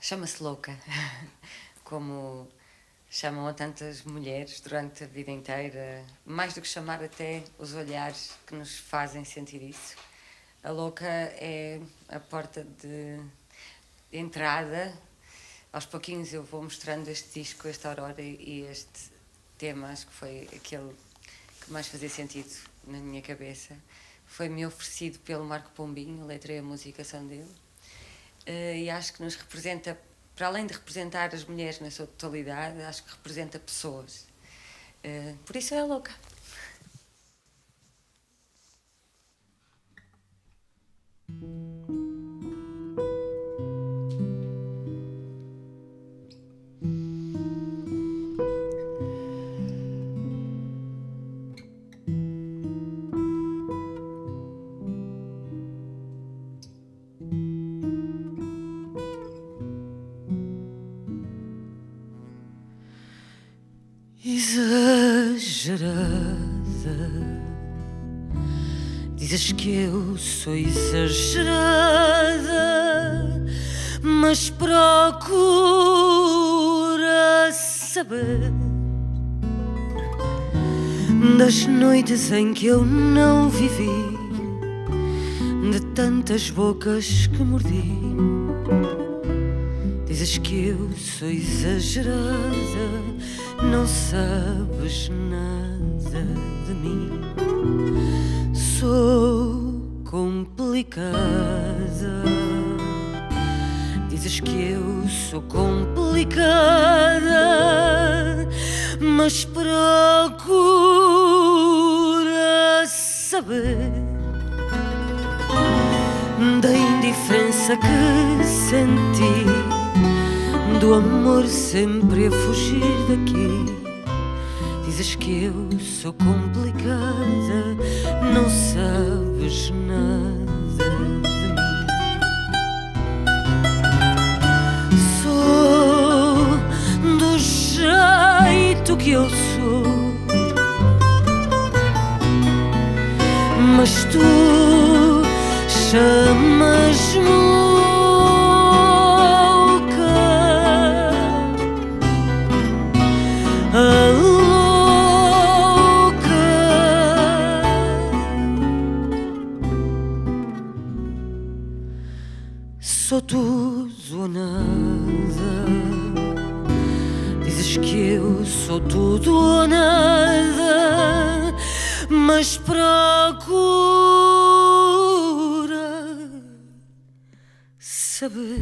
Chama-se louca, como chamam a tantas mulheres durante a vida inteira, mais do que chamar até os olhares que nos fazem sentir isso. A louca é a porta de entrada. Aos pouquinhos eu vou mostrando este disco, esta Aurora e este tema, acho que foi aquele que mais fazia sentido na minha cabeça. Foi-me oferecido pelo Marco Pombinho, a letra e a música são dele. E acho que nos representa, para além de representar as mulheres na sua totalidade, acho que representa pessoas. Por isso é louca. Exagerada, dizes que eu sou exagerada, mas procura saber das noites em que eu não vivi, de tantas bocas que mordi. Dizes que eu sou exagerada, não sabes nada de mim. Sou complicada. Dizes que eu sou complicada, mas procura saber da indiferença que senti, do amor sempre a fugir daqui. Dizes que eu sou complicada, não sabes nada de mim. Sou do jeito que eu sou, mas tu chamas-me louca, a louca. Sou tudo ou nada. Dizes que eu sou tudo ou nada, mas procura saber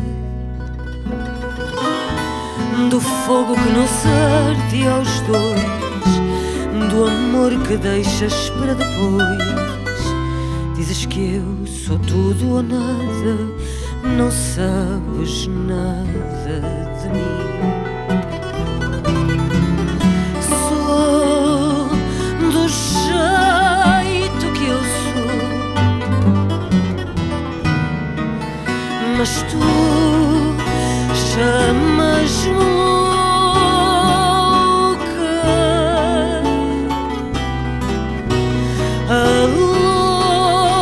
do fogo que nos arde aos dois, do amor que deixas para depois. Dizes que eu sou tudo ou nada, não sabes nada de mim. Sou do jeito que eu sou, mas tu chamas-me louca, a louca,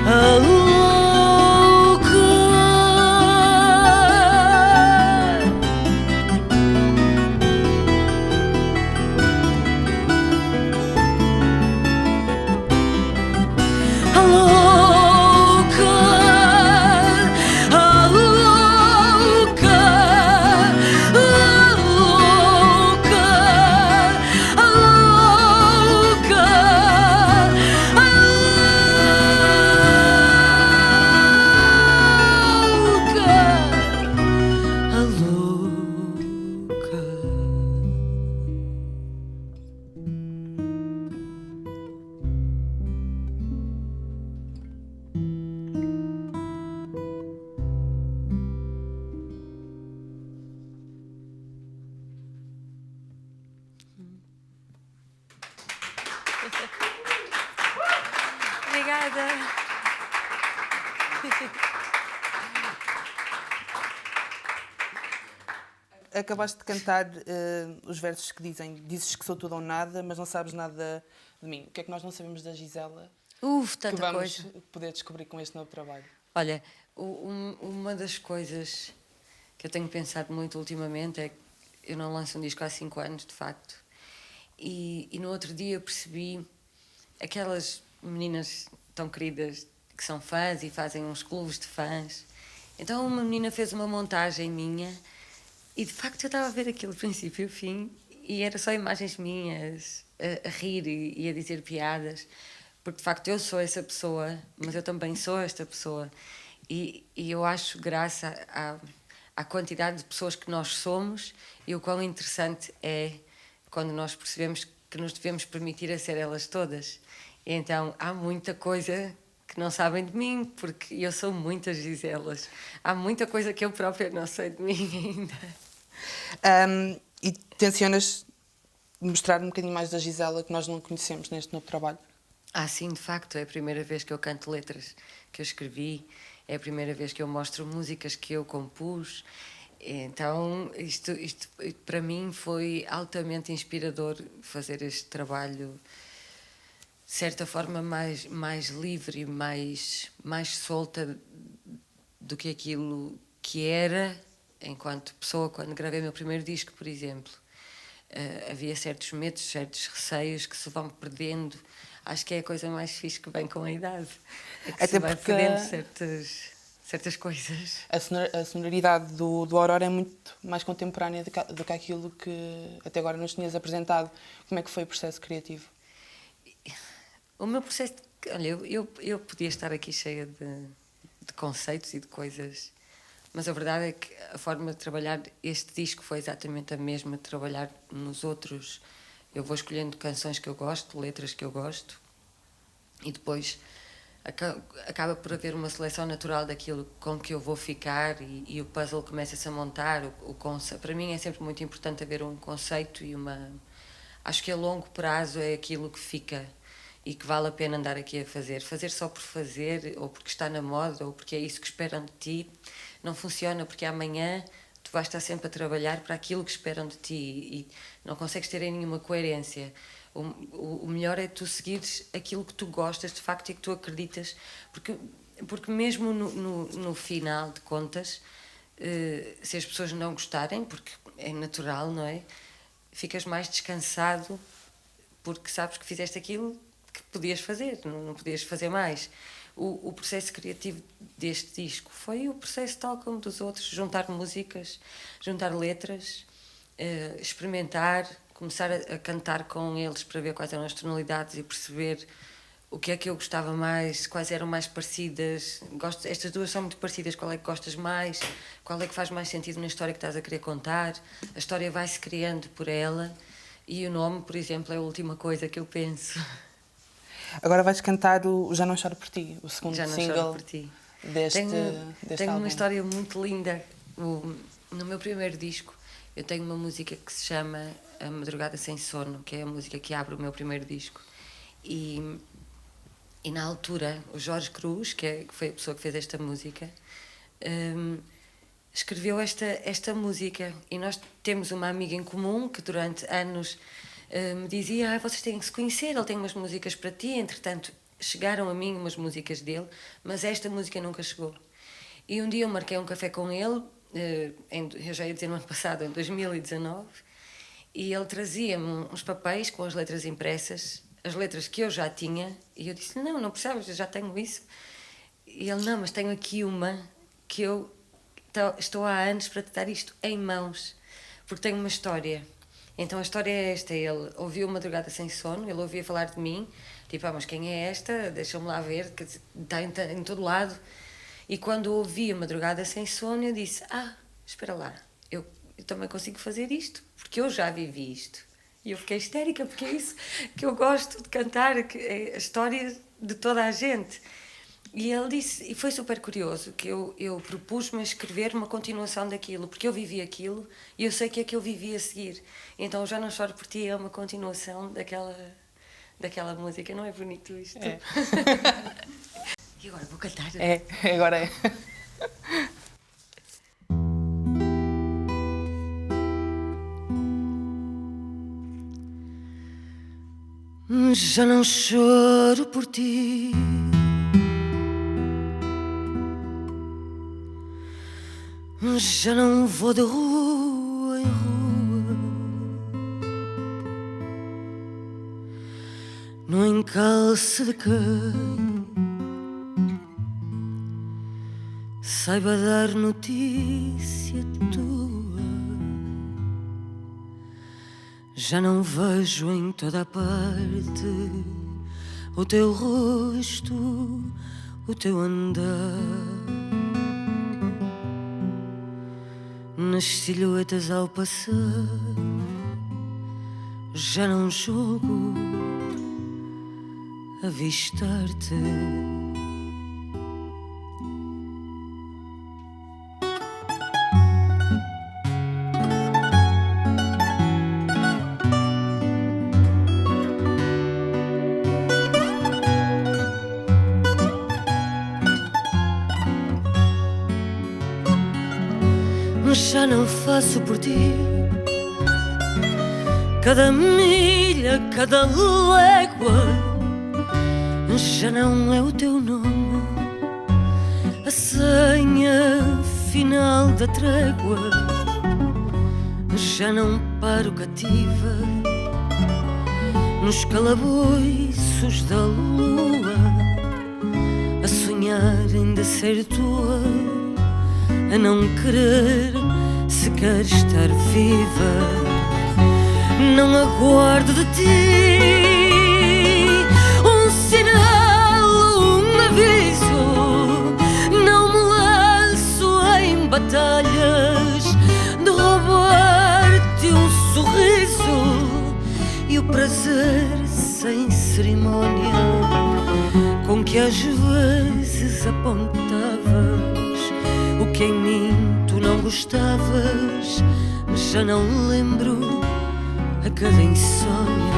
a louca. Obrigada. Acabaste de cantar os versos que dizem: dizes que sou tudo ou nada, mas não sabes nada de mim. O que é que nós não sabemos da Gisela? que Tanta vamos coisa. poder descobrir com este novo trabalho? Olha, uma das coisas que eu tenho pensado muito ultimamente é que eu não lanço um disco há 5 anos, de facto. E no outro dia percebi aquelas meninas tão queridas que são fãs e fazem uns clubes de fãs. Então uma menina fez uma montagem minha e de facto eu estava a ver aquilo do princípio ao fim e era só imagens minhas a rir e a dizer piadas, porque de facto eu sou essa pessoa, mas eu também sou esta pessoa. E eu acho graça à quantidade de pessoas que nós somos e o quão interessante é quando nós percebemos que nos devemos permitir a ser elas todas. E então há muita coisa que não sabem de mim, porque eu sou muitas Giselas. Há muita coisa que eu própria não sei de mim ainda. E tencionas mostrar um bocadinho mais da Gisela que nós não conhecemos neste novo trabalho? Sim, de facto, é a primeira vez que eu canto letras que eu escrevi, é a primeira vez que eu mostro músicas que eu compus. Então, isto para mim foi altamente inspirador fazer este trabalho, de certa forma, mais livre e mais solta do que aquilo que era enquanto pessoa quando gravei o meu primeiro disco, por exemplo. Havia certos medos, certos receios que se vão perdendo. Acho que é a coisa mais fixe que vem com a idade. É que Até se vai porque perdendo certas coisas. a sonoridade do Aurora é muito mais contemporânea do que aquilo que até agora nos tinhas apresentado. Como é que foi o processo criativo? O meu processo... Olha, eu podia estar aqui cheia de conceitos e de coisas, mas a verdade é que a forma de trabalhar este disco foi exatamente a mesma de trabalhar nos outros. Eu vou escolhendo canções que eu gosto, letras que eu gosto, e depois acaba por haver uma seleção natural daquilo com que eu vou ficar e o puzzle começa-se a montar. Para mim é sempre muito importante haver um conceito e uma... Acho que a longo prazo é aquilo que fica e que vale a pena andar aqui a fazer. Fazer só por fazer, ou porque está na moda, ou porque é isso que esperam de ti, não funciona, porque amanhã tu vais estar sempre a trabalhar para aquilo que esperam de ti e não consegues ter nenhuma coerência. O melhor é tu seguires aquilo que tu gostas de facto e que tu acreditas, porque mesmo no final de contas, se as pessoas não gostarem, porque é natural, não é? Ficas mais descansado porque sabes que fizeste aquilo que podias fazer, não podias fazer mais. O processo criativo deste disco foi o processo tal como dos outros, juntar músicas, juntar letras, experimentar, começar a cantar com eles para ver quais eram as tonalidades e perceber o que é que eu gostava mais, quais eram mais parecidas. Estas duas são muito parecidas, qual é que gostas mais, qual é que faz mais sentido na história que estás a querer contar. A história vai-se criando por ela e o nome, por exemplo, é a última coisa que eu penso. Agora vais cantar o Já Não Choro Por Ti, o segundo Já Não single Choro Por Ti. deste Tenho álbum. uma história muito linda. No meu primeiro disco eu tenho uma música que se chama A Madrugada Sem Sono, que é a música que abre o meu primeiro disco. E na altura o Jorge Cruz, que foi a pessoa que fez esta música, escreveu esta música. E nós temos uma amiga em comum que durante anos me dizia: vocês têm que se conhecer, ele tem umas músicas para ti. Entretanto chegaram a mim umas músicas dele, mas esta música nunca chegou. E um dia eu marquei um café com ele, eu já ia dizer no ano passado, em 2019, e ele trazia-me uns papéis com as letras impressas, as letras que eu já tinha, e eu disse: não precisavas, eu já tenho isso. E ele: não, mas tenho aqui uma que eu estou há anos para te dar isto em mãos, porque tenho uma história. Então a história é esta: ele ouviu Madrugada Sem Sono, ele ouvia falar de mim, tipo: mas quem é esta? Deixa-me lá ver, que está em todo lado. E quando ouvi Madrugada Sem Sono, eu disse: espera lá, eu também consigo fazer isto, porque eu já vivi isto. E eu fiquei histérica, porque é isso que eu gosto de cantar, que é a história de toda a gente. E ele disse, e foi super curioso, que eu propus-me a escrever uma continuação daquilo, porque eu vivi aquilo e eu sei que é que eu vivi a seguir. Então Já Não Choro Por Ti é uma continuação daquela música. Não é bonito isto? É. E agora vou cantar. Agora é. Já não choro por ti, já não vou de rua em rua, no encalço de quem saiba dar notícia tua. Já não vejo em toda a parte o teu rosto, o teu andar, nas silhuetas ao passar. Já não jogo avistar-te. Já não faço por ti cada milha, cada légua. Já não é o teu nome a senha final da trégua. Já não paro cativa nos calabouços da lua, a sonhar ainda ser tua, a não querer sequer estar viva. Não aguardo de ti um sinal, um aviso. Não me lanço em batalhas de roubar-te um sorriso e o prazer sem cerimónia com que às vezes apontavas o que em mim tu não gostavas. Já não lembro a cada insônia.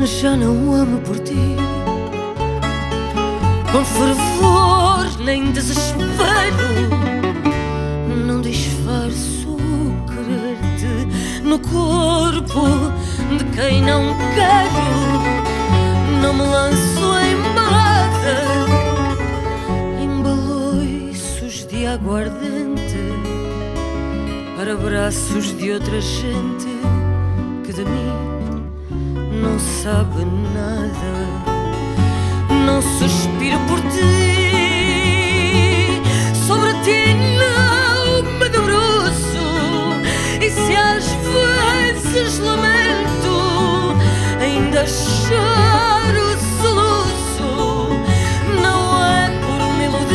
Já não amo por ti com fervor nem desespero. Não disfarço querer-te no corpo de quem não quero. Não me lanço em balada, em baloiços de aguardente, para braços de outra gente que de mim não sabe nada. Não suspiro por ti, sobre ti não me debruço, e se às vezes lamento, ainda choro soluço. Não é por me iludir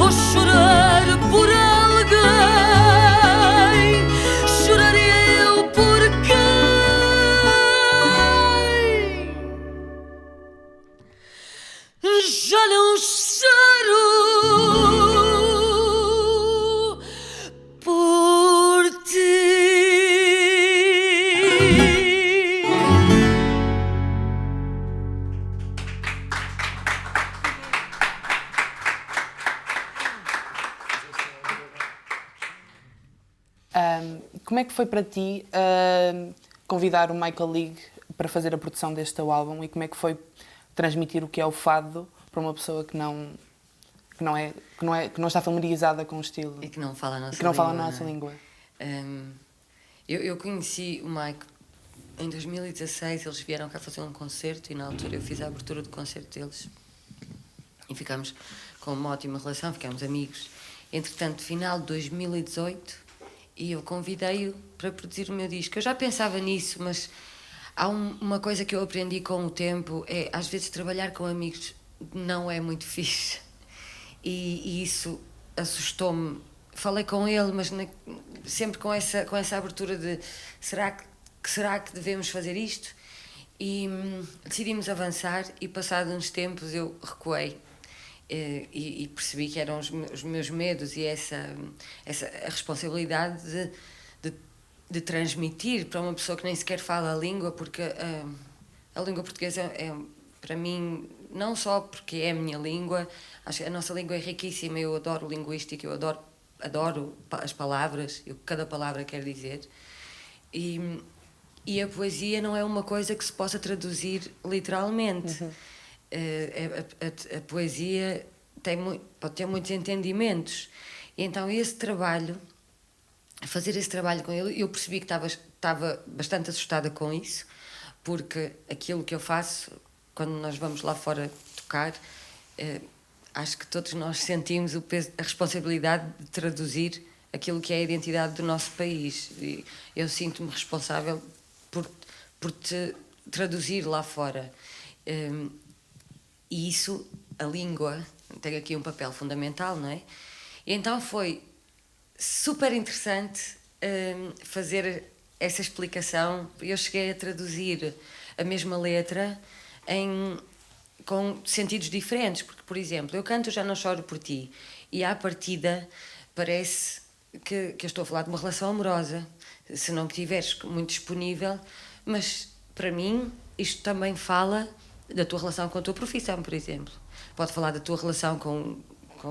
ou chorar por alguém, choraria eu por quem já não choro por ti. Como é que foi para ti convidar o Michael League para fazer a produção deste teu álbum, e como é que foi transmitir o que é o fado para uma pessoa que não está familiarizada com o estilo E que não fala a nossa e que não fala a língua, nossa não é? língua? Eu conheci o Mike em 2016, eles vieram cá fazer um concerto e na altura eu fiz a abertura do concerto deles e ficámos com uma ótima relação, ficámos amigos. Entretanto, final de 2018, e eu convidei-o para produzir o meu disco. Eu já pensava nisso, mas há uma coisa que eu aprendi com o tempo, é às vezes trabalhar com amigos não é muito fixe, e isso assustou-me. Falei com ele, mas sempre com essa abertura de será que devemos fazer isto? E decidimos avançar, e passados uns tempos eu recuei e percebi que eram os meus medos e a responsabilidade de de transmitir para uma pessoa que nem sequer fala a língua, porque a língua portuguesa para mim, não só porque é a minha língua, acho que a nossa língua é riquíssima, eu adoro linguística, eu adoro as palavras, o que cada palavra quer dizer, e a poesia não é uma coisa que se possa traduzir literalmente. A poesia pode ter muitos entendimentos, e então fazer esse trabalho com ele, eu percebi que estava bastante assustada com isso, porque aquilo que eu faço quando nós vamos lá fora tocar, acho que todos nós sentimos o peso, a responsabilidade de traduzir aquilo que é a identidade do nosso país. E eu sinto-me responsável por te traduzir lá fora. E isso, a língua, tem aqui um papel fundamental, não é? E então foi super interessante fazer essa explicação. Eu cheguei a traduzir a mesma letra com sentidos diferentes, porque, por exemplo, eu canto Já Não Choro Por Ti, e à partida parece que eu estou a falar de uma relação amorosa, se não estiveres muito disponível, mas para mim isto também fala da tua relação com a tua profissão, por exemplo. Pode falar da tua relação com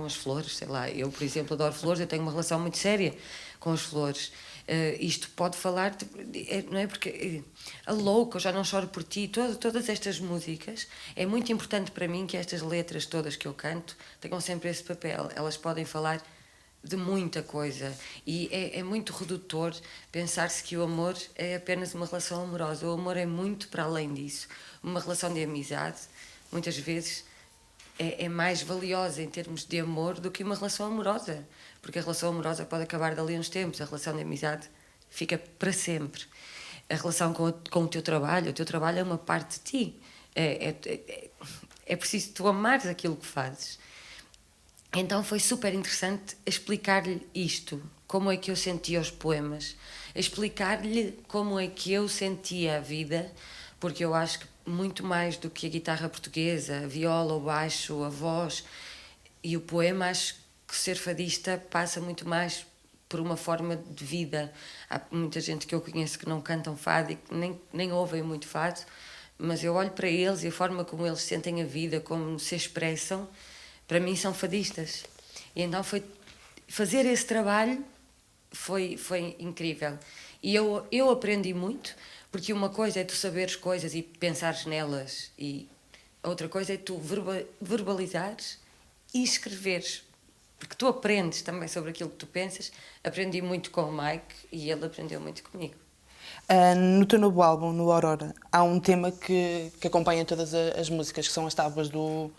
as flores, sei lá, eu, por exemplo, adoro flores, eu tenho uma relação muito séria com as flores. Isto pode falar, não é? Porque a louca, Eu Já Não Choro Por Ti, todas estas músicas, é muito importante para mim que estas letras todas que eu canto tenham sempre esse papel. Elas podem falar de muita coisa, e é muito redutor pensar-se que o amor é apenas uma relação amorosa. O amor é muito para além disso. Uma relação de amizade, muitas vezes, é mais valiosa em termos de amor do que uma relação amorosa, porque a relação amorosa pode acabar dali uns tempos, a relação de amizade fica para sempre. A relação com o teu trabalho é uma parte de ti, é preciso tu amares aquilo que fazes. Então foi super interessante explicar-lhe isto, como é que eu sentia os poemas, explicar-lhe como é que eu sentia a vida, porque eu acho que muito mais do que a guitarra portuguesa, a viola, o baixo, a voz e o poema, acho que ser fadista passa muito mais por uma forma de vida. Há muita gente que eu conheço que não cantam fado e que nem ouvem muito fado, mas eu olho para eles e a forma como eles sentem a vida, como se expressam, para mim são fadistas. E então fazer esse trabalho foi incrível. E eu aprendi muito, porque uma coisa é tu saberes coisas e pensares nelas, e a outra coisa é tu verbalizares e escreveres, porque tu aprendes também sobre aquilo que tu pensas. Aprendi muito com o Mike e ele aprendeu muito comigo. No teu novo álbum, no Aurora, há um tema que acompanha todas as músicas, que são as tábuas do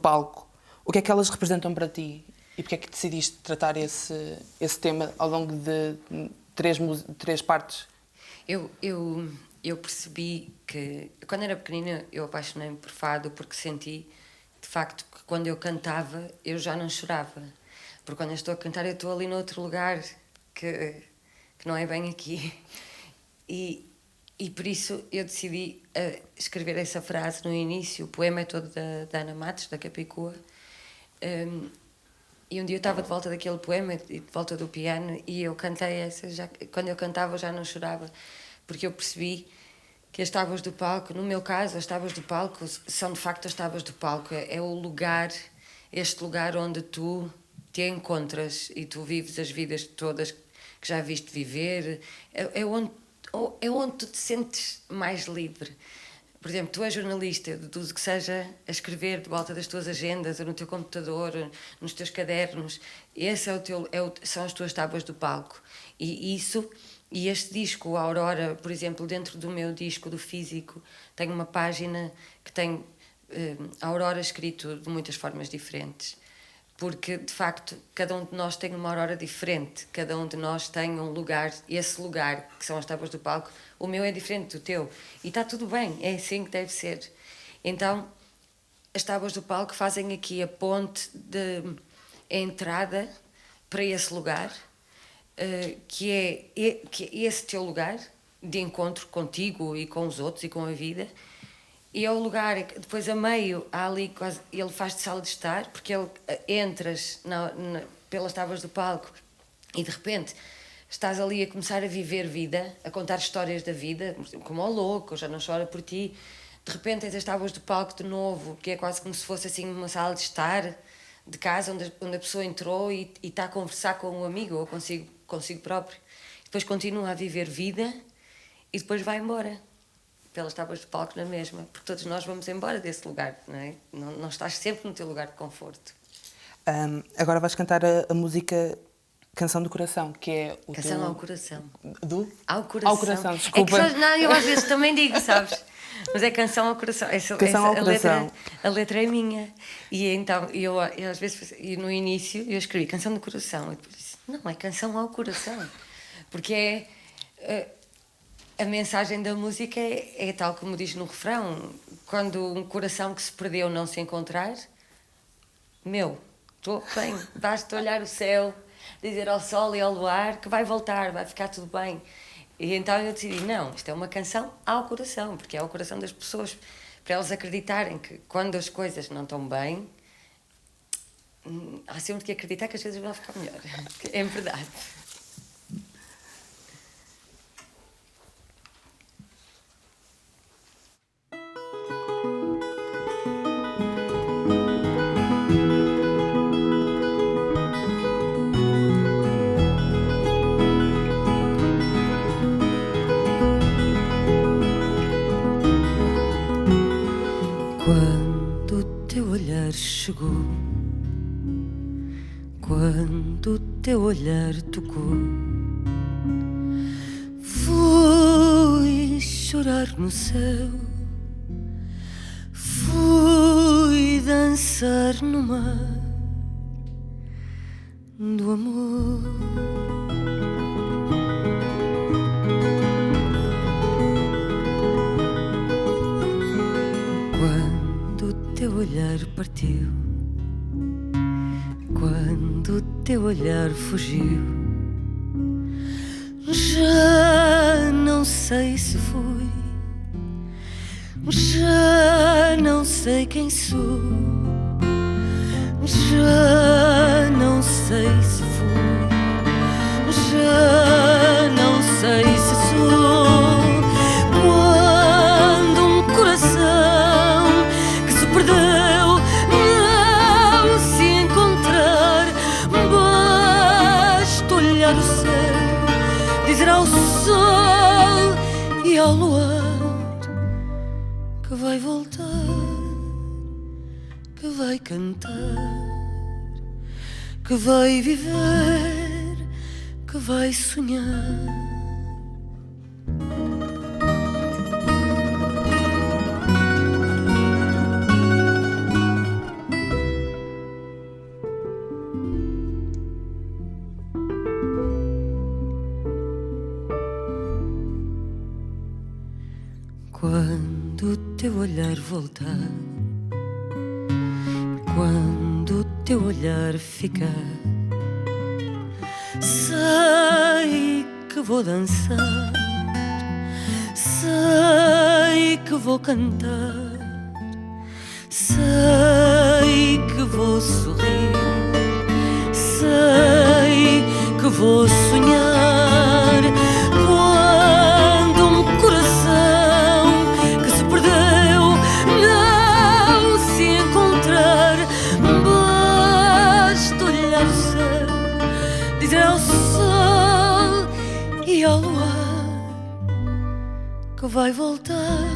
palco. O que é que elas representam para ti? E porque é que decidiste tratar esse tema ao longo de três partes? Eu percebi que, quando era pequenina, eu apaixonei-me por fado, porque senti, de facto, que quando eu cantava, eu já não chorava. Porque quando eu estou a cantar, eu estou ali noutro lugar que não é bem aqui. E por isso eu decidi escrever essa frase no início. O poema é todo da Ana Matos, da Capicua. E um dia eu estava de volta daquele poema, de volta do piano, e eu cantei essa. Quando eu cantava, eu já não chorava, porque eu percebi que as tábuas do palco, no meu caso, as tábuas do palco são de facto as tábuas do palco. É o lugar, este lugar onde tu te encontras e tu vives as vidas todas que já viste viver. É onde tu te sentes mais livre. Por exemplo, tu és jornalista, eu deduzo que seja a escrever de volta das tuas agendas, ou no teu computador, ou nos teus cadernos. Esse são as tuas tábuas do palco. E este disco, o Aurora, por exemplo, dentro do meu disco do físico, tem uma página que tem Aurora escrito de muitas formas diferentes. Porque, de facto, cada um de nós tem uma aurora diferente, cada um de nós tem um lugar, e esse lugar, que são as tábuas do palco, o meu é diferente do teu. E está tudo bem, é assim que deve ser. Então, as tábuas do palco fazem aqui a ponte de entrada para esse lugar, que é esse teu lugar de encontro contigo e com os outros e com a vida. E é o lugar que depois a meio há ali quase, ele faz de sala de estar, porque ele entras pelas tábuas do palco e de repente estás ali a começar a viver vida, a contar histórias da vida, como ao louco, já não chora por ti. De repente tens as tábuas do palco de novo, que é quase como se fosse assim uma sala de estar, de casa, onde a pessoa entrou e está a conversar com um amigo ou consigo próprio. Depois continua a viver vida e depois vai embora pelas tábuas de palco na mesma, porque todos nós vamos embora desse lugar, não é? Não estás sempre no teu lugar de conforto. Agora vais cantar a música Canção do Coração, que é o Canção teu... ao coração. Ao Coração. Ao coração, desculpa. É que não, eu às vezes também digo, sabes? Mas é Canção ao Coração. Canção ao Coração. A letra é minha. E então, eu às vezes, e no início, eu escrevi Canção do Coração. E depois disse, não, é Canção ao Coração. Porque a mensagem da música é tal como diz no refrão. Quando um coração que se perdeu não se encontrar, estou bem, basta olhar o céu, dizer ao sol e ao luar que vai voltar, vai ficar tudo bem. E então eu decidi, não, isto é uma canção ao coração, porque é ao coração das pessoas, para elas acreditarem que quando as coisas não estão bem, há sempre que acreditar que as coisas vão ficar melhor. É verdade. Quando o teu olhar chegou, quando o teu olhar tocou, fui chorar no céu, fui dançar no mar do amor. Teu olhar partiu, quando o teu olhar fugiu, já não sei se fui, já não sei quem sou, já não sei se fui, já não sei se sou. Quando um coração perdeu, não se encontrar, basta olhar o céu, dizer ao sol e ao luar que vai voltar, que vai cantar, que vai viver, que vai sonhar. Quando o teu olhar voltar, quando o teu olhar ficar, sei que vou dançar, sei que vou cantar, sei que vou sorrir, sei que vou sonhar. Quando um coração que se perdeu não se encontrar, basta olhar o céu, dizer ao sol e ao luar que vai voltar,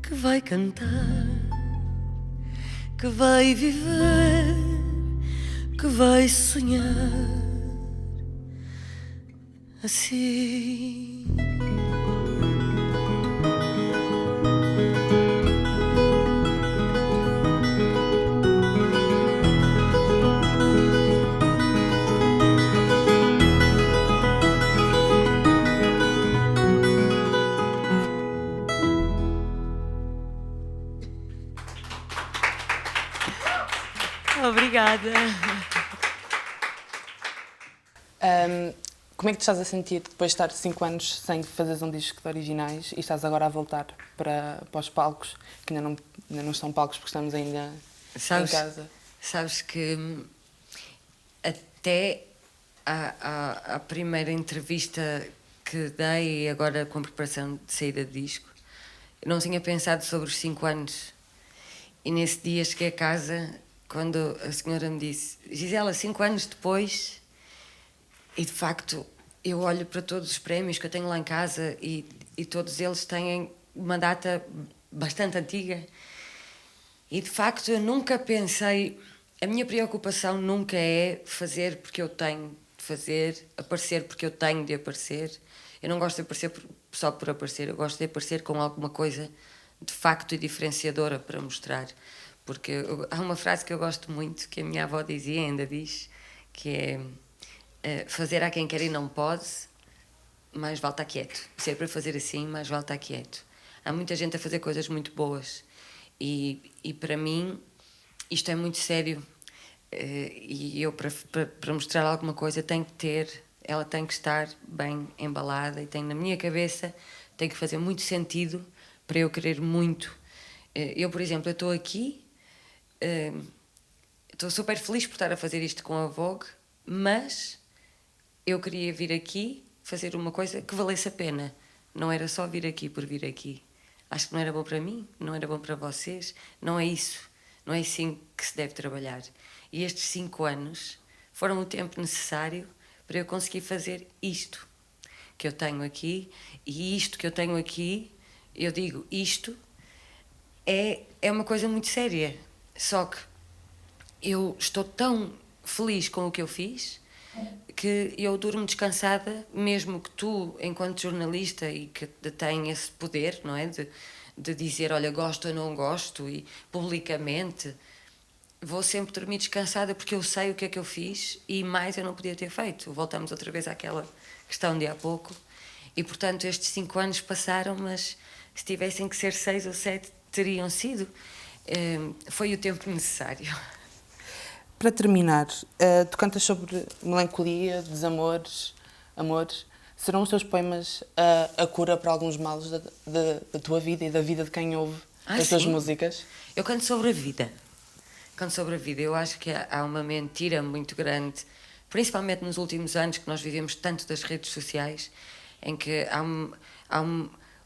que vai cantar, que vai viver, que vai sonhar assim. Obrigada. Como é que te estás a sentir depois de estar 5 anos sem fazeres um disco de originais e estás agora a voltar para os palcos, que ainda não estão palcos porque estamos ainda em casa? Sabes que até à primeira entrevista que dei, agora com a preparação de saída de disco, eu não tinha pensado sobre os 5 anos. E nesse dia cheguei a casa, quando a senhora me disse: Gisela, 5 anos depois, e de facto eu olho para todos os prémios que eu tenho lá em casa e todos eles têm uma data bastante antiga. E de facto eu nunca pensei, a minha preocupação nunca é fazer porque eu tenho de fazer, aparecer porque eu tenho de aparecer. Eu não gosto de aparecer só por aparecer, eu gosto de aparecer com alguma coisa de facto e diferenciadora para mostrar. Porque há uma frase que eu gosto muito, que a minha avó dizia, ainda diz, que é: fazer a quem quer e não pode, mais vale estar quieto. Se é para fazer assim, mais vale estar quieto. Há muita gente a fazer coisas muito boas e para mim isto é muito sério, e eu para mostrar alguma coisa tenho que ter, ela tem que estar bem embalada e tem na minha cabeça, tem que fazer muito sentido para eu querer muito. Eu, por exemplo, eu estou aqui, estou super feliz por estar a fazer isto com a Vogue, mas eu queria vir aqui fazer uma coisa que valesse a pena. Não era só vir aqui por vir aqui. Acho que não era bom para mim, não era bom para vocês. Não é isso. Não é assim que se deve trabalhar. E estes 5 anos foram o tempo necessário para eu conseguir fazer isto que eu tenho aqui. E isto que eu tenho aqui, eu digo isto, é uma coisa muito séria. Só que eu estou tão feliz com o que eu fiz que eu durmo descansada, mesmo que tu, enquanto jornalista, e que tem esse poder, não é? De dizer, olha, gosto ou não gosto, e publicamente, vou sempre dormir descansada porque eu sei o que é que eu fiz e mais eu não podia ter feito. Voltamos outra vez àquela questão de há pouco. E, portanto, estes 5 anos passaram, mas se tivessem que ser 6 ou 7, teriam sido. Foi o tempo necessário. Para terminar, tu cantas sobre melancolia, desamores, amores. Serão os teus poemas a cura para alguns males da tua vida e da vida de quem ouve as tuas músicas? Eu canto sobre a vida. Canto sobre a vida. Eu acho que há uma mentira muito grande, principalmente nos últimos anos, que nós vivemos tanto das redes sociais, em que há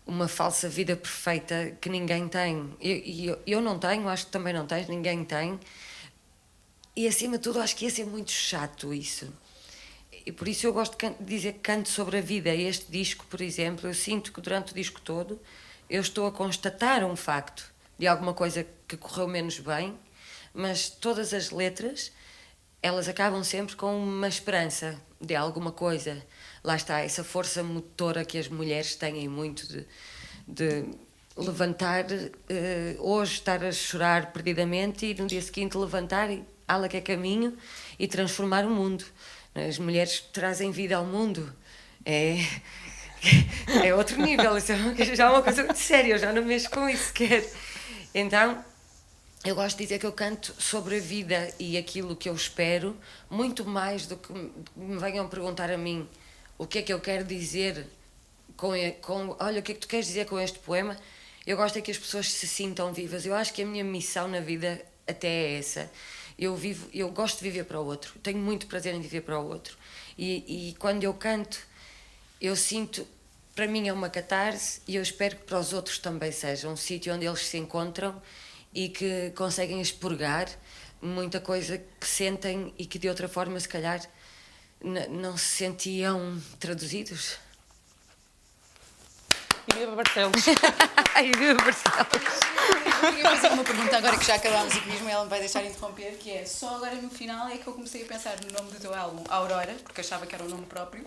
uma falsa vida perfeita que ninguém tem. Eu não tenho, acho que também não tens, ninguém tem. E, acima de tudo, acho que ia ser muito chato isso. E por isso eu gosto de dizer que canto sobre a vida. Este disco, por exemplo, eu sinto que durante o disco todo eu estou a constatar um facto de alguma coisa que correu menos bem, mas todas as letras, elas acabam sempre com uma esperança de alguma coisa. Lá está, essa força motora que as mulheres têm muito de levantar, hoje estar a chorar perdidamente e no dia seguinte levantar e ala que é caminho e transformar o mundo. As mulheres trazem vida ao mundo. É outro nível, isso já é uma coisa muito séria, eu já não mexo com isso sequer. Então, eu gosto de dizer que eu canto sobre a vida e aquilo que eu espero, muito mais do que me venham perguntar a mim o que é que eu quero dizer olha, o que é que tu queres dizer com este poema. Eu gosto é que as pessoas se sintam vivas. Eu acho que a minha missão na vida até é essa. Eu gosto de viver para o outro, tenho muito prazer em viver para o outro. E quando eu canto, eu sinto, para mim é uma catarse e eu espero que para os outros também seja um sítio onde eles se encontram e que conseguem expurgar muita coisa que sentem e que de outra forma se calhar não se sentiam traduzidos. E viva Barcelos! Ai, viva Barcelos! Eu queria fazer uma pergunta agora que já acabámos aqui mesmo e ela me vai deixar interromper, que é, só agora no final é que eu comecei a pensar no nome do teu álbum, Aurora, porque achava que era o nome próprio,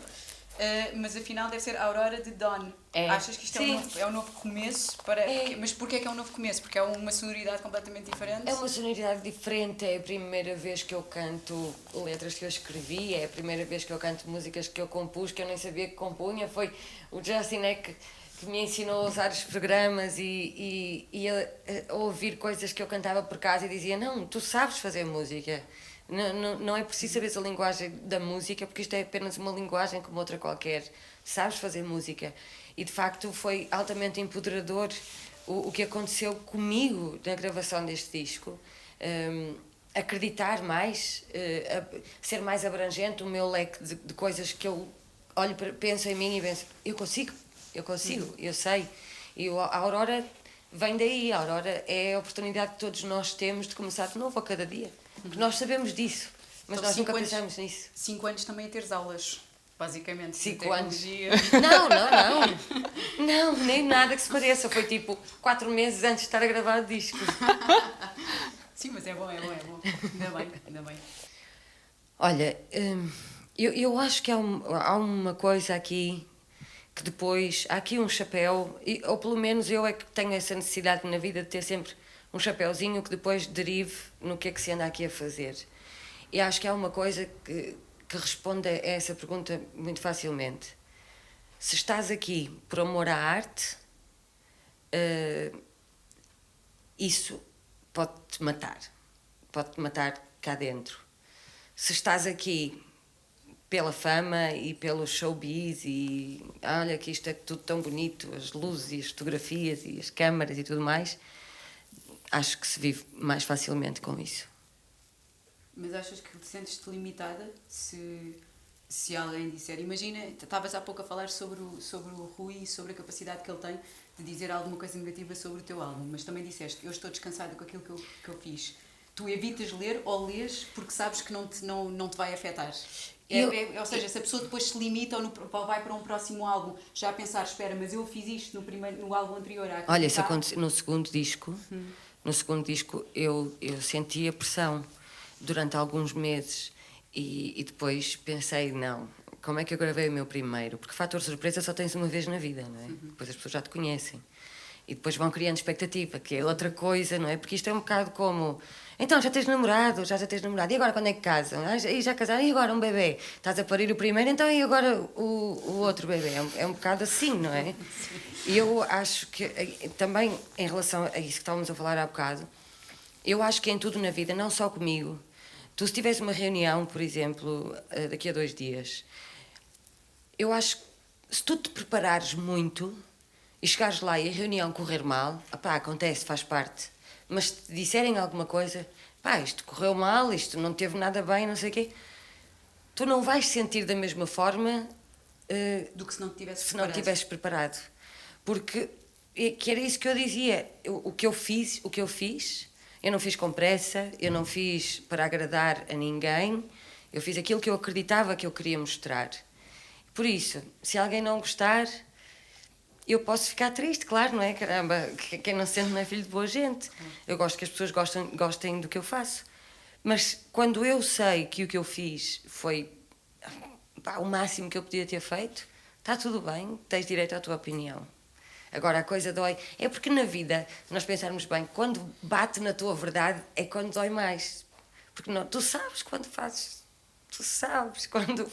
mas afinal deve ser Aurora de Dawn. Achas que isto é um novo começo? Mas porquê é que é um novo começo? Porque é uma sonoridade completamente diferente? É uma sonoridade diferente, é a primeira vez que eu canto letras que eu escrevi, é a primeira vez que eu canto músicas que eu compus, que eu nem sabia que compunha, foi o Justin que me ensinou a usar os programas e a ouvir coisas que eu cantava por casa e dizia, não, tu sabes fazer música, não é preciso saber a linguagem da música, porque isto é apenas uma linguagem como outra qualquer, sabes fazer música. E de facto foi altamente empoderador o que aconteceu comigo na gravação deste disco. acreditar mais, ser mais abrangente o meu leque de coisas que eu olho, penso em mim e penso, eu consigo, eu sei. E a Aurora vem daí, a Aurora é a oportunidade que todos nós temos de começar de novo a cada dia. Porque nós sabemos disso, mas Então, nós nunca 5 anos- pensamos nisso. 5 anos também a teres aulas, basicamente. de 5 anos. tecnologia. Não, nem nada que se pareça. Foi tipo 4 meses antes de estar a gravar o disco. Sim, mas é bom. Ainda bem. Olha, eu acho que há uma coisa aqui que depois, há aqui um chapéu, ou pelo menos eu é que tenho essa necessidade na vida de ter sempre um chapéuzinho que depois derive no que é que se anda aqui a fazer. E acho que há uma coisa que responde a essa pergunta muito facilmente. Se estás aqui por amor à arte, isso pode-te matar cá dentro. Se estás aqui pela fama e pelo showbiz e olha que isto é tudo tão bonito, as luzes e as fotografias e as câmaras e tudo mais, acho que se vive mais facilmente com isso. Mas achas que te sentes-te limitada se alguém disser... Imagina, estavas há pouco a falar sobre o Rui e sobre a capacidade que ele tem de dizer alguma coisa negativa sobre o teu álbum, mas também disseste, eu estou descansada com aquilo que eu fiz. Tu evitas ler ou lês porque sabes que não te vai afetar. Ou seja, se a pessoa depois se limita ou vai para um próximo álbum já a pensar, espera, mas eu fiz isto no álbum anterior. Olha, isso aconteceu no segundo disco. No segundo disco eu senti a pressão durante alguns meses e depois pensei, não, como é que eu gravei o meu primeiro? Porque fator surpresa só tens uma vez na vida, não é? Depois as pessoas já te conhecem. E depois vão criando expectativa, que é outra coisa, não é? Porque isto é um bocado como... Então, já tens namorado? Já tens namorado. E agora quando é que casam? E já casaram? E agora um bebê? Estás a parir o primeiro, então e agora o outro bebê? É um bocado assim, não é? E eu acho que, também em relação a isso que estávamos a falar há bocado, eu acho que em tudo na vida, não só comigo, tu se tivesse uma reunião, por exemplo, daqui a 2 dias, eu acho que se tu te preparares muito... e chegares lá e a reunião correr mal, acontece, faz parte. Mas se te disserem alguma coisa, isto correu mal, isto não teve nada bem, não sei o quê, tu não vais sentir da mesma forma do que se não tivesses preparado. Porque que era isso que eu dizia, o que eu fiz, eu não fiz com pressa, eu não fiz para agradar a ninguém, eu fiz aquilo que eu acreditava que eu queria mostrar. Por isso, se alguém não gostar... eu posso ficar triste, claro, não é? Caramba, quem não sente não é filho de boa gente. Eu gosto que as pessoas gostem do que eu faço. Mas quando eu sei que o que eu fiz foi o máximo que eu podia ter feito, está tudo bem, tens direito à tua opinião. Agora, a coisa dói. É porque na vida, nós pensarmos bem, quando bate na tua verdade é quando dói mais. Porque não, tu sabes quando fazes, tu sabes quando...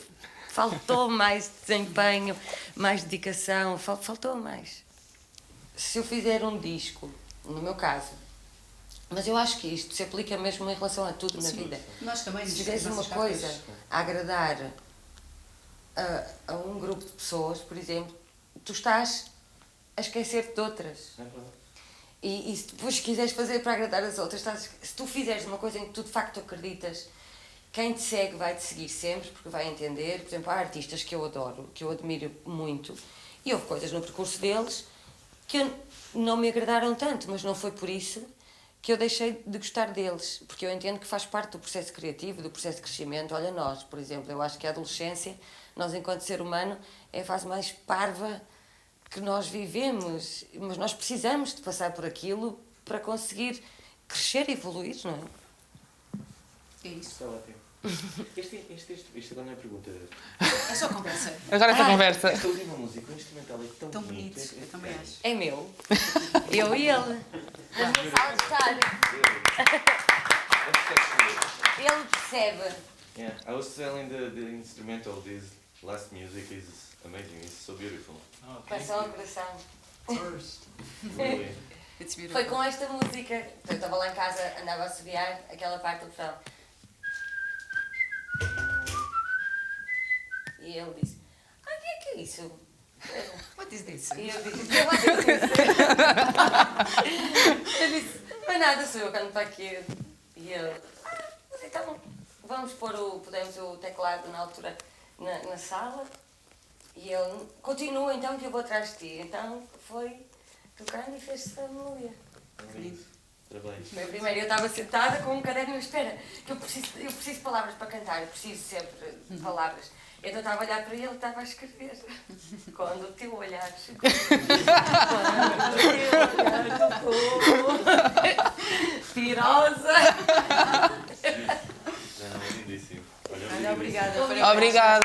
faltou mais desempenho, mais dedicação, faltou mais. Se eu fizer um disco, no meu caso, mas eu acho que isto se aplica mesmo em relação a tudo na vida. Nós também. Se fizeres uma coisa a agradar a um grupo de pessoas, por exemplo, tu estás a esquecer-te de outras. E se depois quiseres fazer para agradar as outras, se tu fizeres uma coisa em que tu de facto acreditas, quem te segue vai-te seguir sempre, porque vai entender. Por exemplo, há artistas que eu adoro, que eu admiro muito, e houve coisas no percurso deles que não me agradaram tanto, mas não foi por isso que eu deixei de gostar deles, porque eu entendo que faz parte do processo criativo, do processo de crescimento. Olha, nós, por exemplo, eu acho que a adolescência, nós enquanto ser humano, é a fase mais parva que nós vivemos, mas nós precisamos de passar por aquilo para conseguir crescer e evoluir, não é? É isso. Está ótimo. Isto agora não é pergunta. É só conversa. Agora essa conversa. Esta última música, o instrumental é tão bonito. Eu também acho. É meu. Eu e ele. Na minha sala de estar. Ele percebe. Yeah, I was telling the instrumental. This last music is amazing. It's so beautiful. Coração a coração. Really. It's beautiful. Foi com esta música. Eu estava lá em casa, andava a assobiar aquela parte do refrão. E ele disse, o que é isso? What is this? E eu disse, what is this? Eu disse, não é nada, sou eu que ando para aqui. E ele, Mas então, vamos podemos o teclado na altura na sala. E ele, continua então que eu vou atrás de ti. Então foi tocando e fez-se a melodia. Lindo. Parabéns. Foi primeiro, eu estava sentada com um caderno, espera, que eu preciso de palavras para cantar, eu preciso sempre de palavras. Então eu estava a olhar para ele e estava a escrever. Quando o teu olhar chegou, quando o teu olhar tocou, pirosa. Não, é lindíssimo. Olha, obrigada. Obrigada.